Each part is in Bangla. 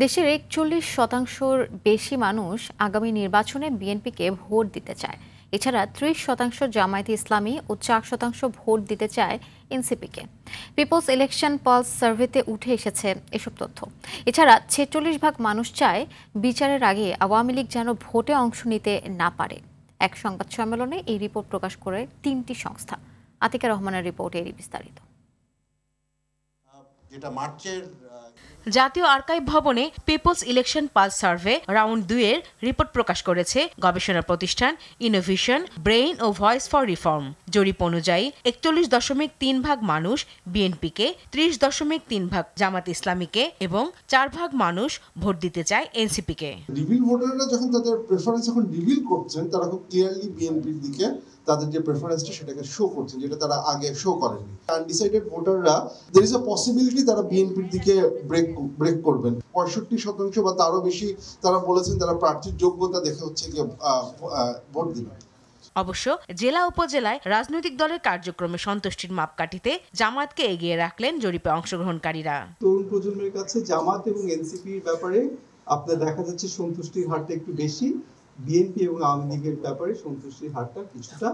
দেশের ৪১% বেশি মানুষ আগামী নির্বাচনে বিএনপিকে ভোট দিতে চায়। এছাড়া ৩০% জামায়াতে ইসলামী ও ৪% ভোট দিতে চায় এনসিপিকে। পিপলস ইলেকশন পালস সার্ভেতে উঠে এসেছে এসব তথ্য। এছাড়া ৪৬% মানুষ চায় বিচারের আগে আওয়ামী লীগ যেন ভোটে অংশ নিতে না পারে। এক সংবাদ সম্মেলনে এই রিপোর্ট প্রকাশ করে ৩টি সংস্থা। আতিকা রহমানের রিপোর্টে এরই বিস্তারিত। যেটা মার্চের জাতীয় আর্কাইভ ভবনে peoples election pulse survey round ২ এর রিপোর্ট প্রকাশ করেছে গবেষণা প্রতিষ্ঠান ইনোভেশন, ব্রেইন ও ভয়েস ফর রিফর্ম। জরিপ অনুযায়ী ৪১.৩% মানুষ বিএনপিকে, ৩০.৩% জামাত ইসলামীকে এবং ৪% মানুষ ভোট দিতে চায় এনসিপিকে। রিভিল ভোটাররা যখন তাদের প্রেফারেন্স এখন রিভিল করছেন, তারা খুব ক্লিয়ারলি বিএনপির দিকে তাদের যে প্রেফারেন্সটা সেটাকে শো করছেন, যেটা তারা আগে শো করেনি। আনডিসাইডেড ভোটাররা দের ইজ আ পসিবিলিটি তারা বিএনপির দিকে ব্রেক করবেন। ৬৫% বা তারও বেশি তারা বলেছেন তারা প্রার্থীর যোগ্যতা দেখে হচ্ছে গিয়ে ভোট দিবেন। অবশ্য জেলা উপজেলায় রাজনৈতিক দলের কার্যক্রমে সন্তুষ্টির মাপকাঠিতে জামায়াতকে এগিয়ে রাখলেন জরিপে অংশগ্রহণকারীরা। তরুণ প্রজন্মের কাছে জামাত এবং এনসিপির ব্যাপারে আপনার দেখা যাচ্ছে সন্তুষ্টির হারটা একটু বেশি, বিএনপি এবং আওয়ামী লীগের ব্যাপারে সন্তুষ্টির হারটা কিছুটা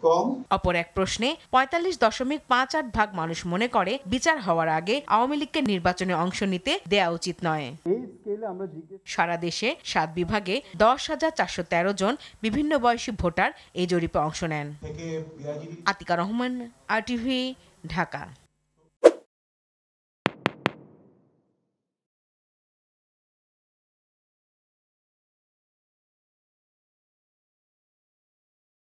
কম। অপর এক প্রশ্নে ৪৫.৫৮% মানুষ মনে করে বিচার হওয়ার আগে আওয়ামী লীগকে নির্বাচনে অংশ নিতে দেয়া উচিত নয়। সারা দেশে ৭ বিভাগে ১০,৪১৩ জন বিভিন্ন বয়সী ভোটার এই জরিপে অংশ নেন। আতিকা রহমান, RTV, ঢাকা।